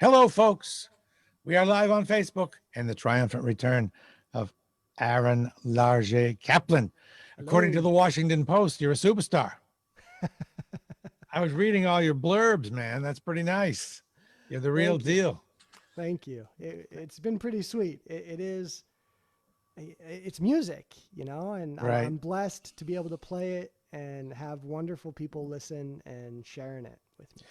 Hello, folks. We are live on Facebook and the triumphant return of Aaron Larget-Caplan. According to Hello. the Washington Post, you're a superstar. I was reading all your blurbs, man. That's pretty nice. You're the real Thank you. deal. Thank you. It's been pretty sweet. It is. It's music, and Right. I'm blessed to be able to play it and have wonderful people listen and sharing it with me.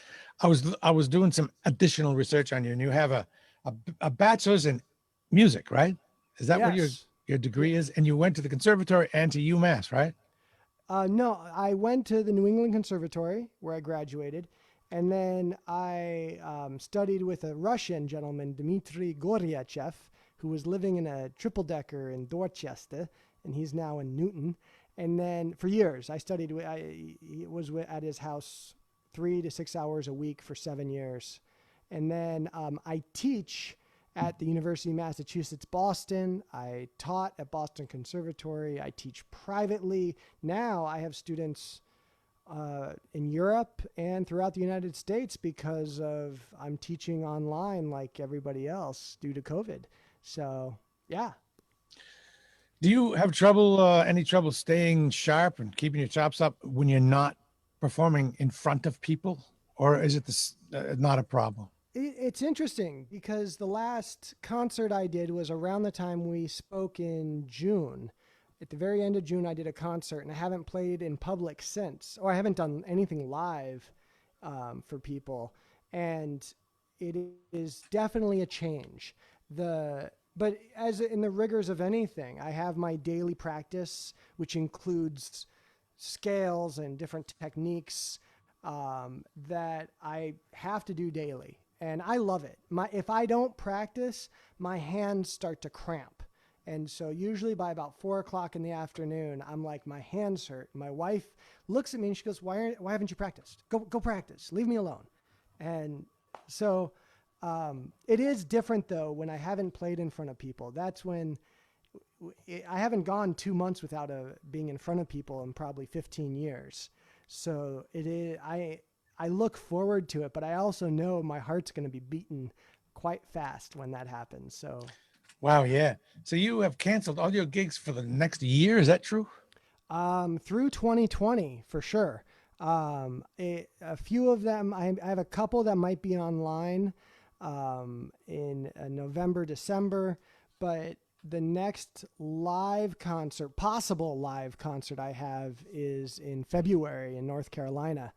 I was doing some additional research on you, and you have a bachelor's in music, right? Is that what Yes. your Yeah. degree is? And you went to the conservatory and to UMass, right? No, I went to the New England Conservatory where I graduated, and then I studied with a Russian gentleman, Dmitry Goryachev, who was living in a triple decker in Dorchester, and he's now in Newton. And then for years, I studied. I was at his house 3 to 6 hours a week for 7 years, and then I teach at the University of Massachusetts Boston. I taught at Boston Conservatory. I teach privately. Now I have students in Europe and throughout the United States because of I'm teaching online like everybody else due to COVID. So yeah. Do you have any trouble staying sharp and keeping your chops up when you're not performing in front of people, or is it not a problem? It's interesting because the last concert I did was around the time we spoke in June. At the very end of June, I did a concert, and I haven't played in public since, or I haven't done anything live for people. And it is definitely a change. But as in the rigors of anything, I have my daily practice, which includes scales and different techniques that I have to do daily, and I love it. If I don't practice, my hands start to cramp, and so usually by about 4 o'clock in the afternoon, I'm like, my hands hurt. My wife looks at me and she goes, "Why haven't you practiced? Go practice. Leave me alone." And so it is different though when I haven't played in front of people. That's when I haven't gone 2 months without being in front of people in probably 15 years. So it is. I look forward to it, but I also know my heart's going to be beating quite fast when that happens. So Wow, yeah. So you have canceled all your gigs for the next year. Is that true? through 2020 for sure. A few of them, I have a couple that might be online in November, December, but the next possible live concert I have is in February in North Carolina.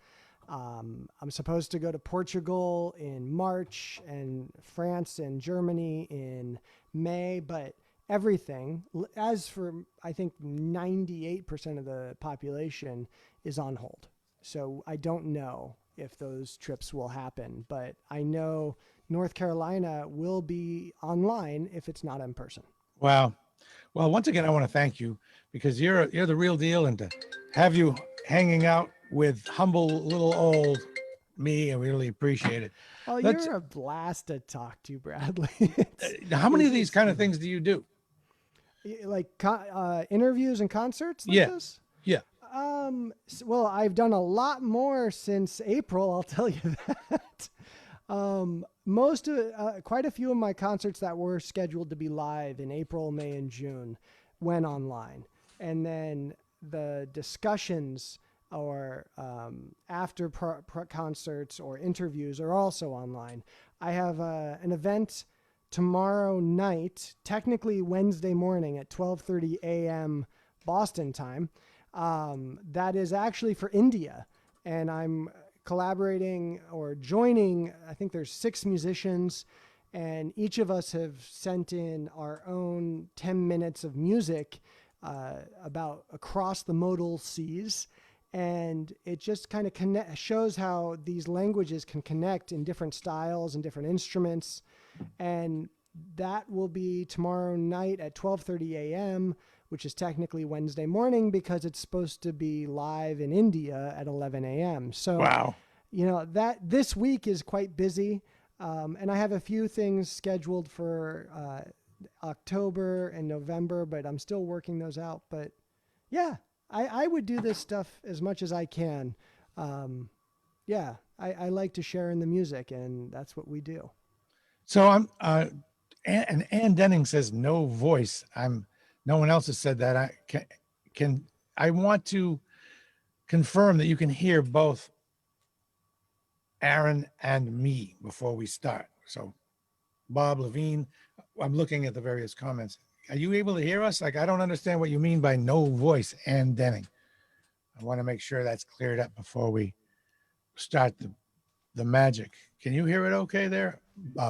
I'm supposed to go to Portugal in March and France and Germany in May, but everything, as for I think 98% of the population, is on hold. So I don't know if those trips will happen, but I know North Carolina will be online if it's not in person. Wow. Well, once again, I want to thank you because you're the real deal, and to have you hanging out with humble little old me, I really appreciate it. Oh, Let's. you're a blast to talk to, Bradley. How many of these It's kind of things do you do? like interviews and concerts like Yeah, this. yeah. Well, I've done a lot more since April. I'll tell you that. Most of quite a few of my concerts that were scheduled to be live in April, May, and June went online, and then the discussions or after concerts or interviews are also online. I have an event tomorrow night, technically Wednesday morning at 12:30 a.m. Boston time. That is actually for India, and I'm collaborating or joining. I think there's 6 musicians, and each of us have sent in our own 10 minutes of music about across the modal seas. And it just kind of shows how these languages can connect in different styles and different instruments. And that will be tomorrow night at 12:30 a.m., which is technically Wednesday morning because it's supposed to be live in India at 11 a.m. So, Wow. that this week is quite busy. And I have a few things scheduled for October and November, but I'm still working those out. But yeah, I would do this stuff as much as I can. Yeah, I like to share in the music, and that's what we do. So I'm and Ann Denning says no voice. No one else has said that. I want to confirm that you can hear both Aaron and me before we start. So Bob Levine, I'm looking at the various comments. Are you able to hear us? Like, I don't understand what you mean by no voice, Ann Denning. I want to make sure that's cleared up before we start the magic. Can you hear it okay there?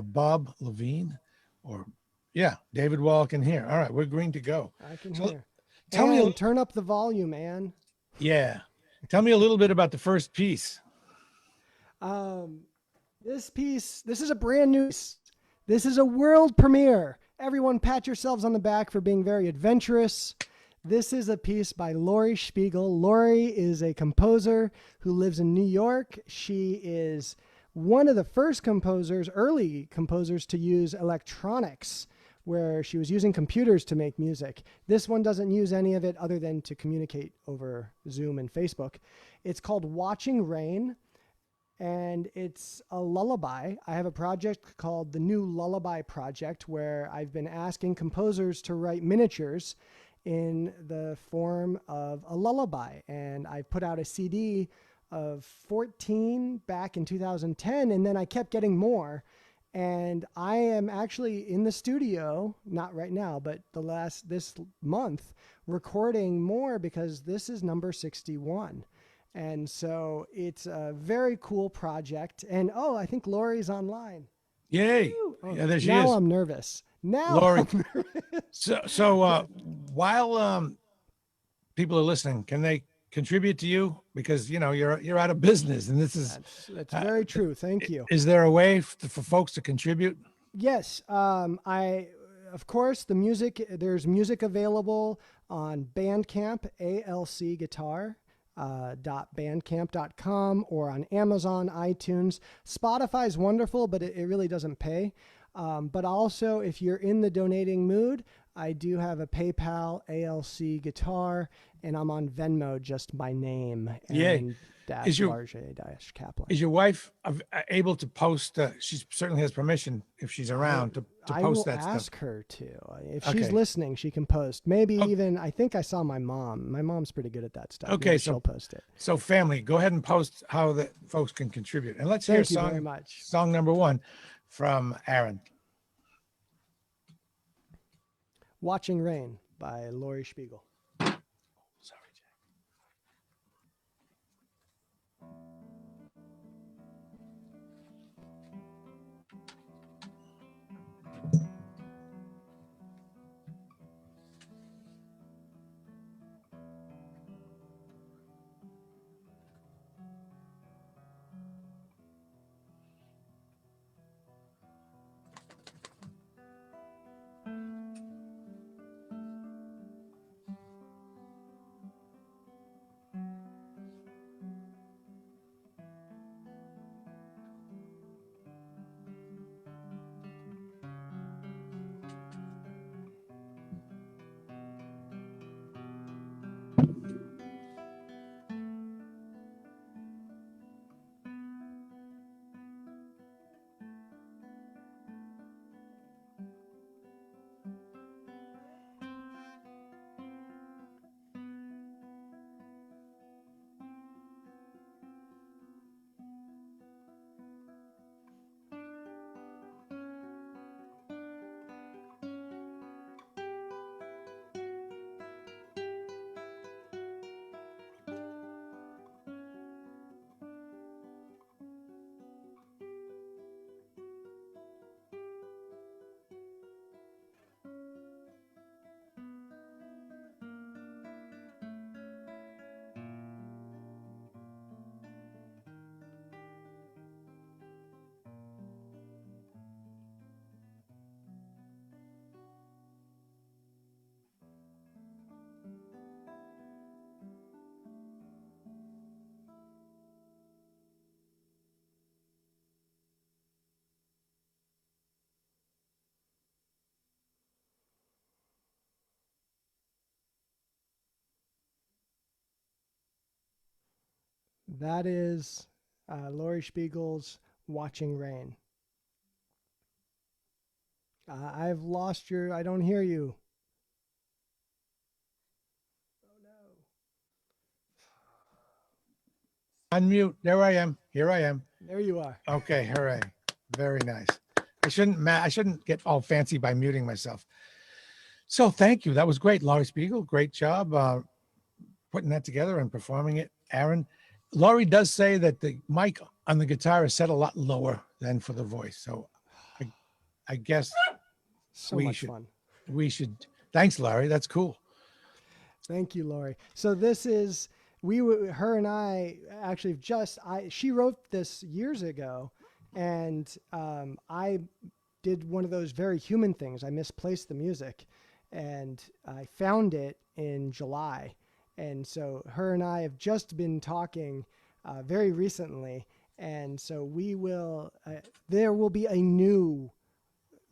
Bob Levine or yeah, David Wall can hear. All right, we're green to go. I can So hear. tell me, Ann, turn up the volume, Ann. yeah, tell me a little bit about the first piece. This piece, this is a brand new piece. This is a world premiere. Everyone pat yourselves on the back for being very adventurous. This is a piece by Laurie Spiegel. Laurie is a composer who lives in New York. She is one of the first composers, early composers, to use electronics, where she was using computers to make music. This one doesn't use any of it other than to communicate over Zoom and Facebook. It's called Watching Rain, and it's a lullaby. I have a project called the New Lullaby Project, where I've been asking composers to write miniatures in the form of a lullaby. And I put out a CD of 14 back in 2010, and then I kept getting more. And I am actually in the studio, not right now, but this month, recording more, because this is number 61. And so it's a very cool project. And I think Laurie's online. Yay! Oh, Yeah, there she now is. I'm nervous. Laurie. I'm nervous. So while people are listening, can they contribute to you? Because you're out of business, and this is That's very true. Thank you. Is there a way for folks to contribute? Yes. Of course, there's music available on Bandcamp, ALC Guitar. .bandcamp.com, or on Amazon, iTunes. Spotify is wonderful, but it really doesn't pay. But also, if you're in the donating mood, I do have a PayPal, ALC Guitar, and I'm on Venmo, just my name, and Larget-Caplan. Is your wife able to post? She certainly has permission, if she's around, to post that stuff. I will ask her to. If she's listening, she can post. Maybe even, I think I saw my mom. My mom's pretty good at that stuff. Okay, maybe she'll post it. So family, go ahead and post how the folks can contribute. And let's hear song number 1 from Aaron. Watching Rain by Laurie Spiegel. Sorry, Jack. That is Laurie Spiegel's Watching Rain. I've lost I don't hear you. Oh no. Unmute. There I am. Here I am. There you are. Okay, hooray. Very nice. I shouldn't get all fancy by muting myself. So thank you. That was great, Laurie Spiegel. Great job putting that together and performing it. Aaron, Laurie does say that the mic on the guitar is set a lot lower than for the voice. So I guess So we much should fun. Thanks, Laurie. That's cool. Thank you, Laurie. So this is her and I actually she wrote this years ago, and I did one of those very human things. I misplaced the music, and I found it in July, and so her and I have just been talking very recently, and so there will be a new,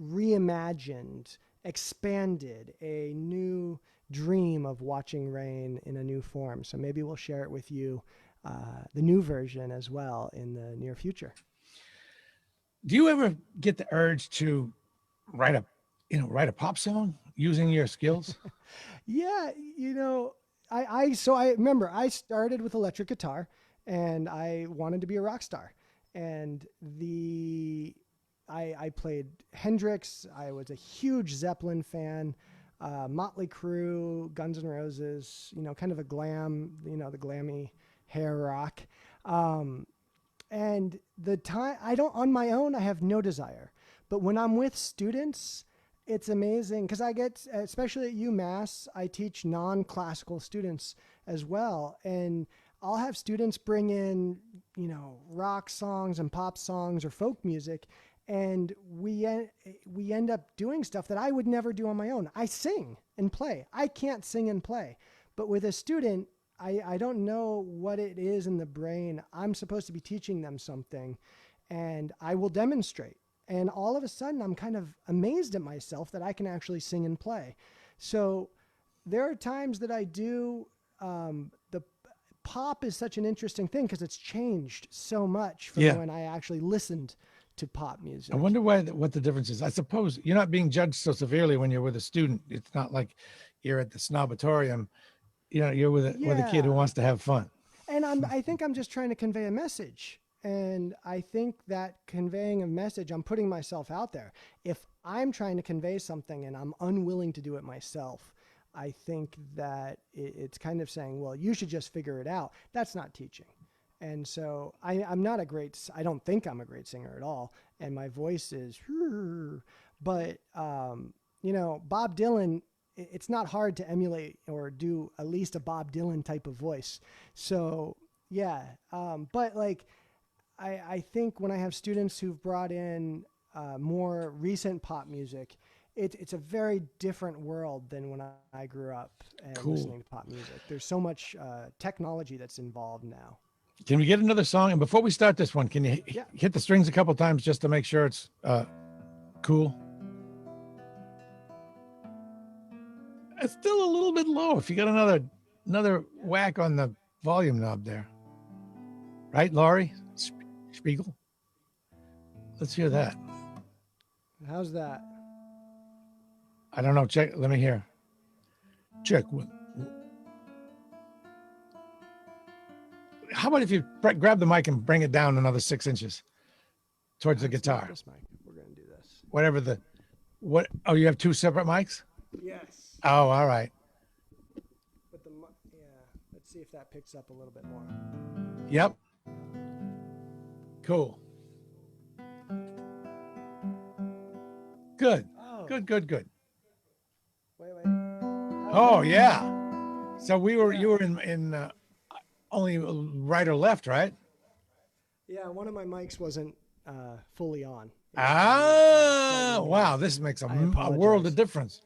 reimagined, expanded, a new dream of watching rain in a new form. So maybe we'll share it with you, the new version as well, in the near future. Do you ever get the urge to write a pop song using your skills? Yeah, I remember I started with electric guitar, and I wanted to be a rock star, and I played Hendrix. I was a huge Zeppelin fan, Motley Crue, Guns N' Roses, kind of a glam, the glammy hair rock. And on my own, I have no desire. But when I'm with students, it's amazing because I get, especially at UMass, I teach non-classical students as well. And I'll have students bring in, rock songs and pop songs or folk music. And we end up doing stuff that I would never do on my own. I sing and play. I can't sing and play. But with a student, I don't know what it is in the brain. I'm supposed to be teaching them something, and I will demonstrate. And all of a sudden, I'm kind of amazed at myself that I can actually sing and play. So there are times that I do. The pop is such an interesting thing because it's changed so much from when I actually listened to pop music. I wonder what the difference is. I suppose you're not being judged so severely when you're with a student. It's not like you're at the snobatorium. You're with a kid who wants to have fun. And I think I'm just trying to convey a message. And I think that conveying a message, I'm putting myself out there. If I'm trying to convey something and I'm unwilling to do it myself, I think that it's kind of saying, well, you should just figure it out. That's not teaching. And so I don't think I'm a great singer at all. And my voice is, but, Bob Dylan, it's not hard to emulate or do at least a Bob Dylan type of voice. So yeah. But I think when I have students who've brought in more recent pop music, it's a very different world than when I grew up and listening to pop music. There's so much technology that's involved now. Can we get another song? And before we start this one, can you hit the strings a couple times just to make sure it's cool? It's still a little bit low. If you got another whack on the volume knob there. Right, Laurie Spiegel? Let's hear that. How's that? I don't know. Check. Let me hear. Check. How about if you grab the mic and bring it down another 6 inches towards the guitar? This mic. We're going to do this. Whatever oh, you have 2 separate mics? Yes. Oh, all right. But let's see if that picks up a little bit more. Yep. Cool. Good. Oh. Good. Wait. Oh, yeah. So you were in only right or left, right? Yeah, one of my mics wasn't fully on. Wow. This makes a world of difference.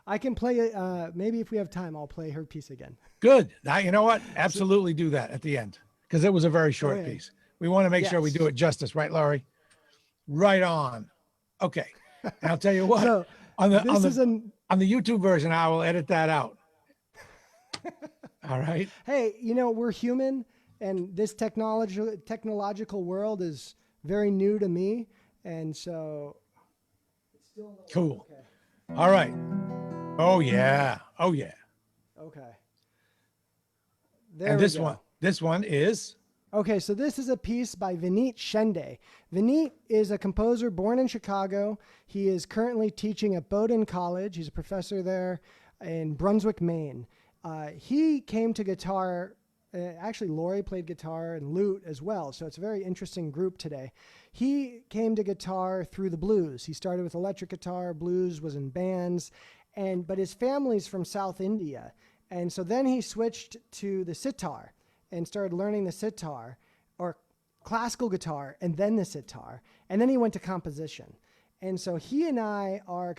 I can play it. Maybe if we have time, I'll play her piece again. Good. Now, you know what? Absolutely do that at the end because it was a very short piece. We want to make sure we do it justice, right, Laurie? Right on. Okay. And I'll tell you what. So, on the YouTube version, I will edit that out. All right. Hey, we're human, and this technological world is very new to me, and so Cool. All right. Oh yeah. Oh yeah. Okay. There And we this go. one is. Okay, so this is a piece by Vineet Shende. Vineet is a composer born in Chicago. He is currently teaching at Bowdoin College. He's a professor there in Brunswick, Maine. He came to guitar. Actually, Laurie played guitar and lute as well, so it's a very interesting group today. He came to guitar through the blues. He started with electric guitar, blues, was in bands, but his family's from South India. And so then he switched to the sitar and started learning the sitar, or classical guitar, and then the sitar. And then he went to composition. And so he and I are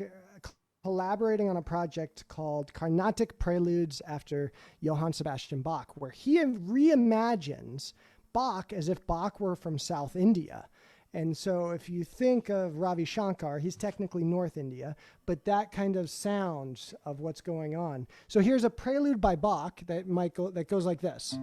collaborating on a project called Carnatic Preludes after Johann Sebastian Bach, where he reimagines Bach as if Bach were from South India. And so if you think of Ravi Shankar, he's technically North India, but that kind of sound of what's going on. So here's a prelude by Bach that goes like this.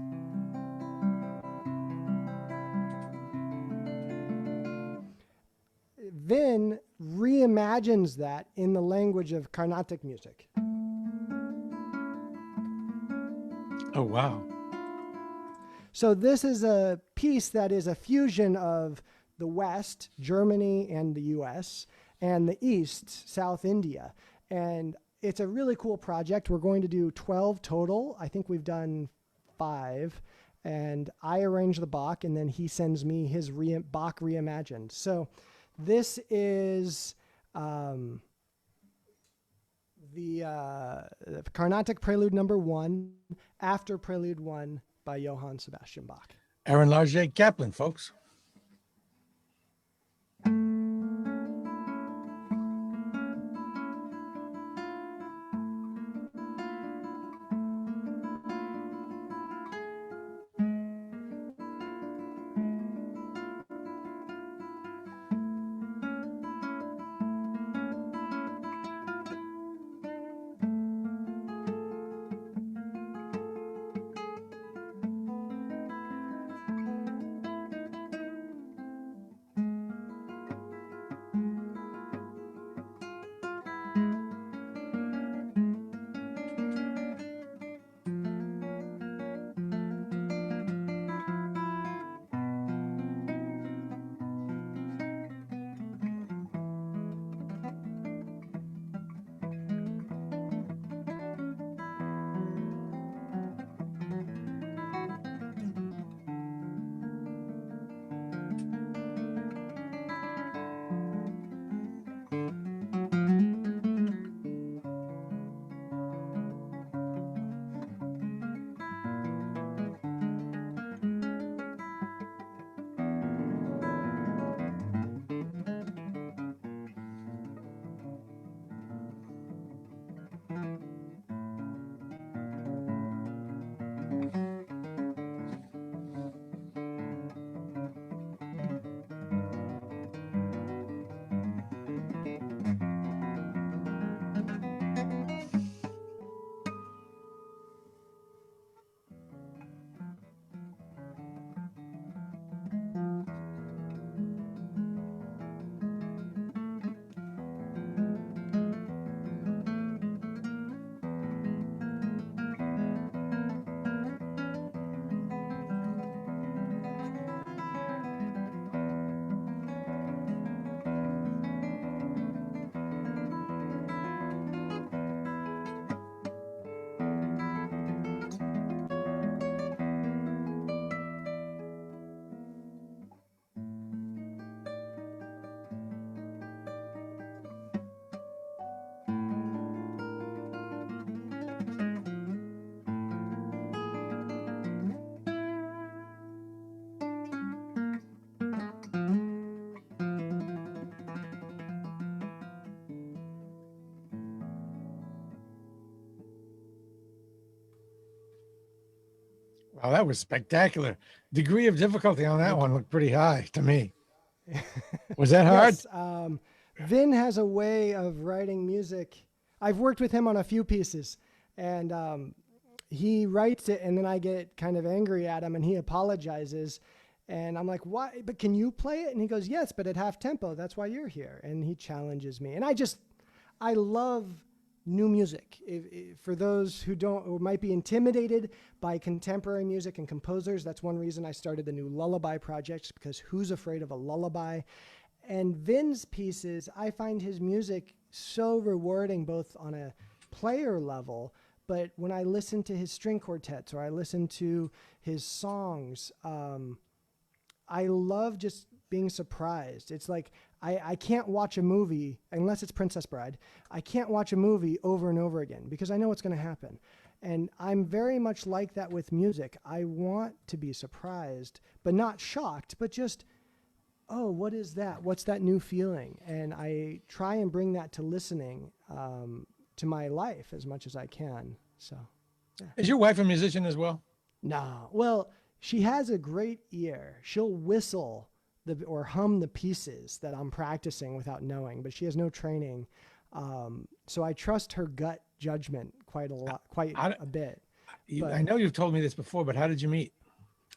Vin reimagines that in the language of Carnatic music. Oh wow. So this is a piece that is a fusion of the West, Germany and the US, and the East, South India. And it's a really cool project. We're going to do 12 total. I think we've done 5. And I arrange the Bach, and then he sends me his Bach reimagined. So this is the Carnatic Prelude number 1 after Prelude 1 by Johann Sebastian Bach. Aaron Larget-Caplan, folks. Wow, that was spectacular. Degree of difficulty on that one looked pretty high to me. Was that hard? Yes. Vin has a way of writing music. I've worked with him on a few pieces, and he writes it, and then I get kind of angry at him, and he apologizes. And I'm like, why? But can you play it? And he goes, yes, but at half tempo. That's why you're here. And he challenges me. And I love new music. For those who don't, or might be intimidated by contemporary music and composers, that's one reason I started the new lullaby project, because who's afraid of a lullaby? And Vin's pieces, I find his music so rewarding, both on a player level, but when I listen to his string quartets or I listen to his songs, I love just being surprised. It's like I can't watch a movie, unless it's Princess Bride, I can't watch a movie over and over again because I know what's going to happen. And I'm very much like that with music. I want to be surprised, but not shocked, but just, oh, what is that? What's that new feeling? And I try and bring that to listening to my life as much as I can. So, yeah. Is your wife a musician as well? No. Well, she has a great ear. She'll whistle or hum the pieces that I'm practicing without knowing, but she has no training. So I trust her gut judgment quite a bit. I know you've told me this before, but how did you meet?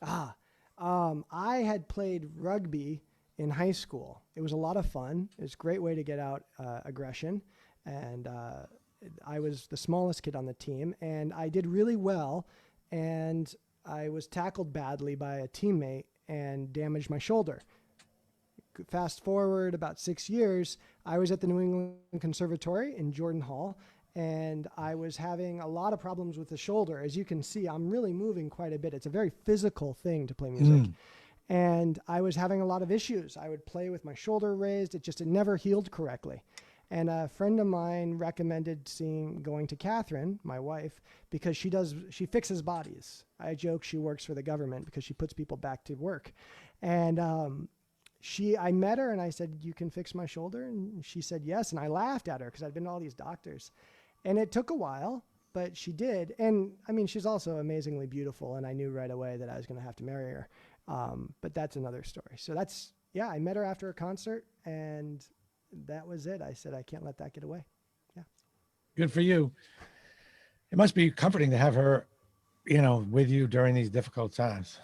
I had played rugby in high school. It was a lot of fun. It was a great way to get out aggression. And I was the smallest kid on the team, and I did really well. And I was tackled badly by a teammate and damaged my shoulder. Fast forward about 6 years, I was at the New England Conservatory in Jordan Hall, and I was having a lot of problems with the shoulder. As you can see, I'm really moving quite a bit. It's a very physical thing to play music. And I was having a lot of issues. I would play with my shoulder raised. It never healed correctly. And a friend of mine recommended going to Catherine, my wife, because she fixes bodies. I joke she works for the government because she puts people back to work. And I met her and I said, you can fix my shoulder? And she said yes. And I laughed at her because I'd been to all these doctors. And it took a while, but she did. And I mean, she's also amazingly beautiful. And I knew right away that I was going to have to marry her. But that's another story. So I met her after a concert, and that was it. I said, I can't let that get away. Yeah. Good for you. It must be comforting to have her, with you during these difficult times.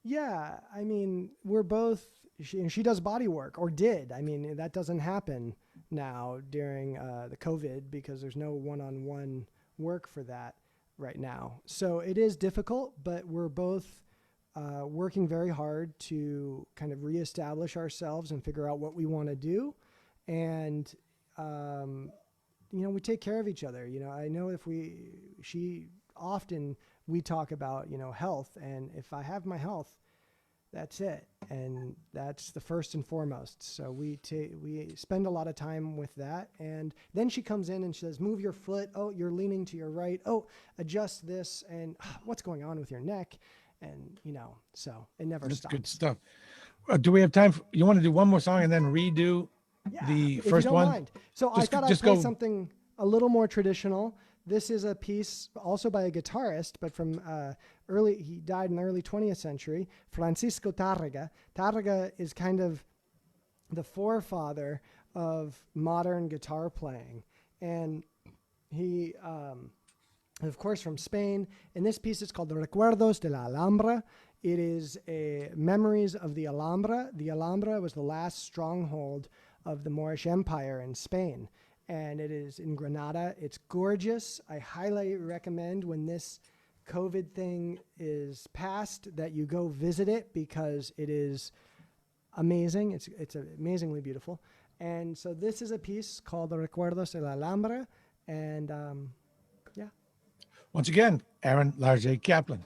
Yeah. I mean, we're both, she does body work, or did. I mean, that doesn't happen now during the COVID because there's no one-on-one work for that right now. So it is difficult, but we're both working very hard to kind of reestablish ourselves and figure out what we want to do. And, we take care of each other. I know we talk about, health, and if I have my health, that's it. And that's the first and foremost. So we spend a lot of time with that. And then she comes in and she says, move your foot. Oh, you're leaning to your right. Oh, adjust this. And what's going on with your neck? And, so it never stops. That's good stuff. Do we have time? You want to do one more song and then redo the first if you don't one? Mind. So I thought I'd play something a little more traditional. This is a piece also by a guitarist, but from he died in the early 20th century, Francisco Tarrega. Tarrega is kind of the forefather of modern guitar playing. And he, of course, from Spain. And this piece is called Recuerdos de la Alhambra. It is memories of the Alhambra. The Alhambra was the last stronghold of the Moorish Empire in Spain. And it is in Granada. It's gorgeous. I highly recommend when this COVID thing is past that you go visit it because it is amazing. It's amazingly beautiful. And so this is a piece called Recuerdos de la Alhambra. And Once again, Aaron Larget-Caplan.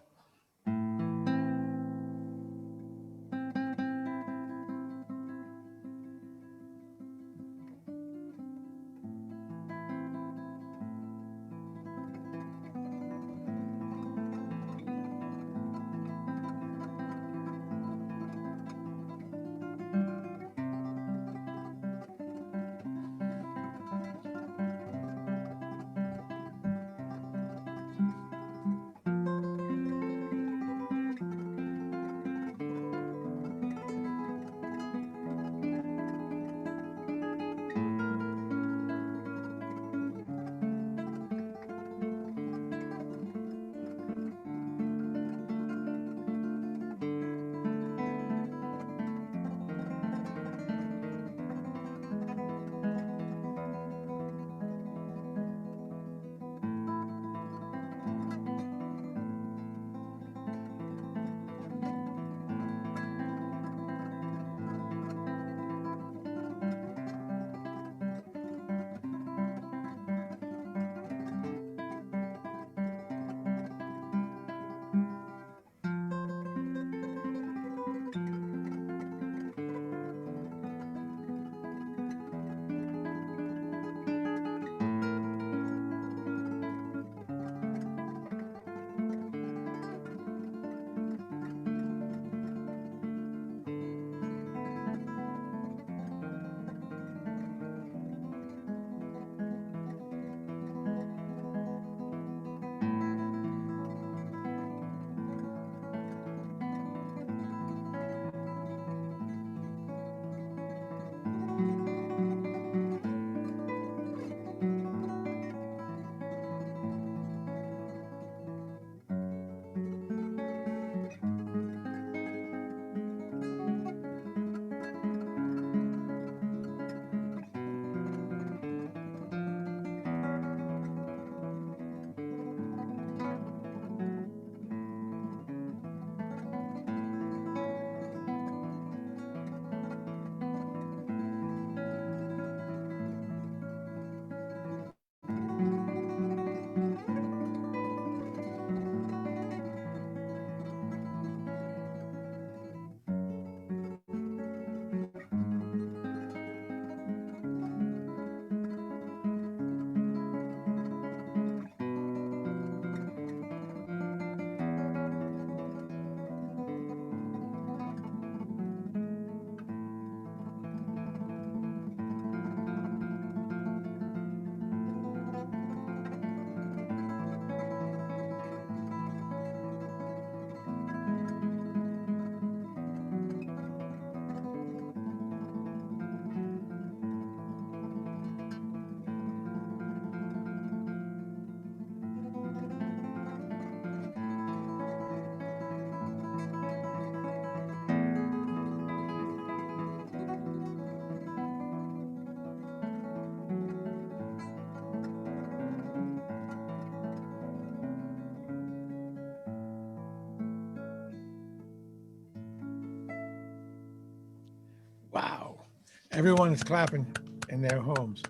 Everyone is clapping in their homes.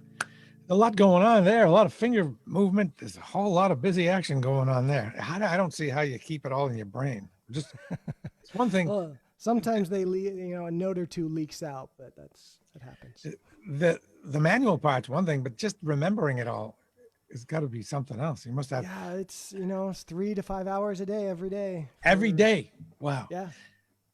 A lot going on there. A lot of finger movement. There's a whole lot of busy action going on there. I don't see how you keep it all in your brain. Just it's one thing. Well, sometimes they a note or two leaks out, but that happens. The manual part's one thing, but just remembering it all has got to be something else. You must have Yeah, it's 3 to 5 hours a day every day. every day. Wow. Yeah,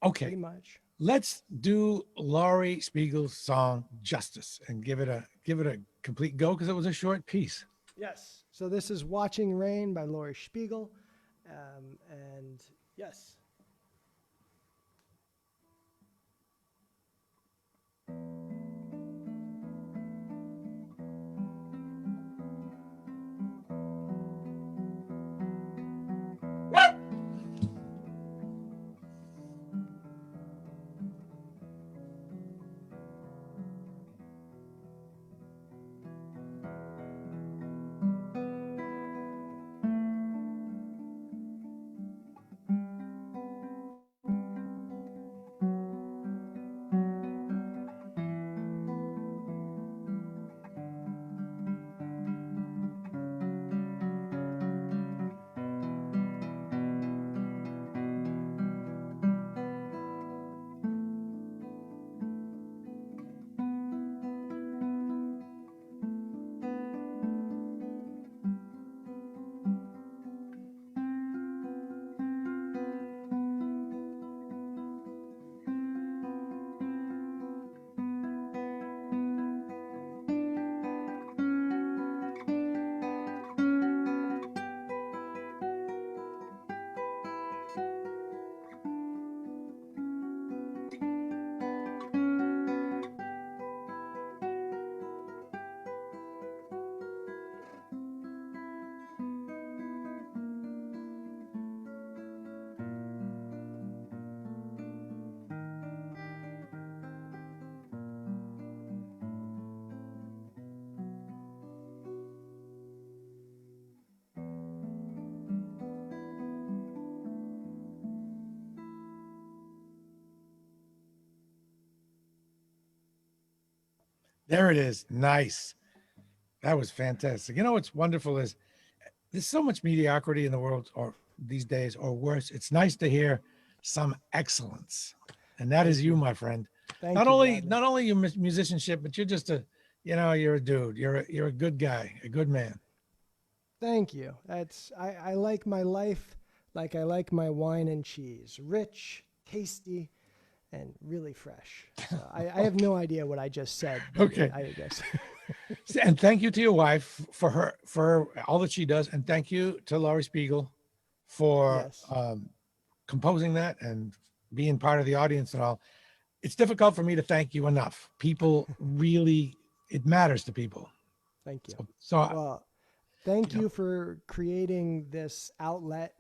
Okay. pretty much. Let's do Laurie Spiegel's song "Justice" and give it a complete go because it was a short piece. Yes. So this is "Watching Rain" by Laurie Spiegel, and yes. There it is. Nice. That was fantastic. You know what's wonderful is there's so much mediocrity in the world or these days or worse. It's nice to hear some excellence. And that is you, my friend. Thank you, Bradley. Not only your musicianship, but you're just you're a dude. You're a good guy, a good man. Thank you. I like my life like I like my wine and cheese. Rich, tasty, and really fresh. So I have no idea what I just said. Okay. I guess. And thank you to your wife for all that she does. And thank you to Laurie Spiegel for Yes. composing that and being part of the audience and all. It's difficult for me to thank you enough. People really, it matters to people. Thank you. So Well, thank you for creating this outlet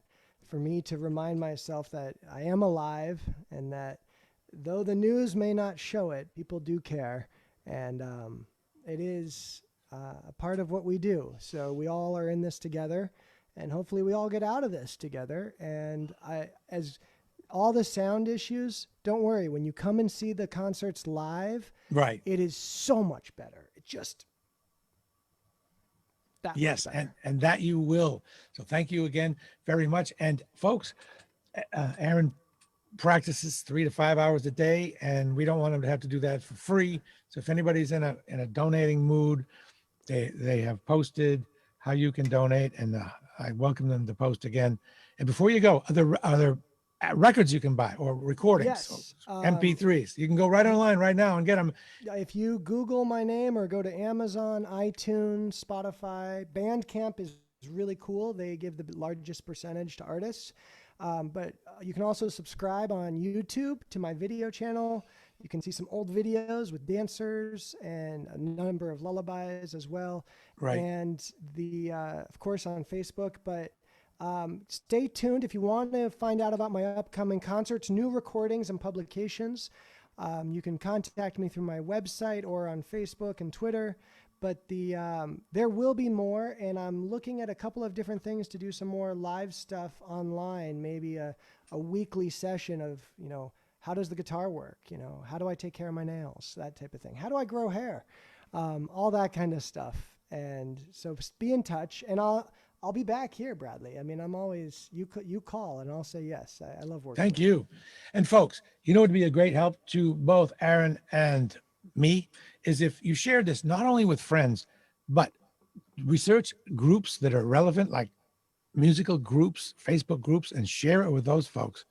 for me to remind myself that I am alive and that though the news may not show it, people do care. And it is a part of what we do. So we all are in this together, and hopefully we all get out of this together. And as all the sound issues, don't worry. When you come and see the concerts live, right, it is so much better. It just that yes, much better. and that you will. So thank you again very much. And folks, Aaron practices 3 to 5 hours a day, and we don't want him to have to do that for free. So if anybody's in a donating mood, they have posted how you can donate, and I welcome them to post again. And before you go, are there records you can buy or recordings, Yes, MP3s? You can go right online right now and get them. If you Google my name or go to Amazon, iTunes, Spotify, Bandcamp is really cool. They give the largest percentage to artists. But you can also subscribe on YouTube to my video channel. You can see some old videos with dancers and a number of lullabies as well. Right. And of course, on Facebook. But stay tuned if you want to find out about my upcoming concerts, new recordings, and publications. You can contact me through my website or on Facebook and Twitter. But there will be more, and I'm looking at a couple of different things to do some more live stuff online, maybe a weekly session of, how does the guitar work? How do I take care of my nails? That type of thing. How do I grow hair? All that kind of stuff. And so be in touch, and I'll be back here, Bradley. I mean, I'm always, you call and I'll say yes. I love working. Thank you. And folks, you know what would be a great help to both Aaron and me is if you share this not only with friends, but research groups that are relevant, like musical groups, Facebook groups, and share it with those folks.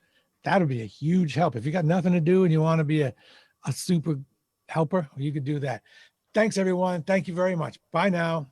That would be a huge help. If you got nothing to do and you want to be a super helper, you could do that. Thanks, everyone. Thank you very much. Bye now.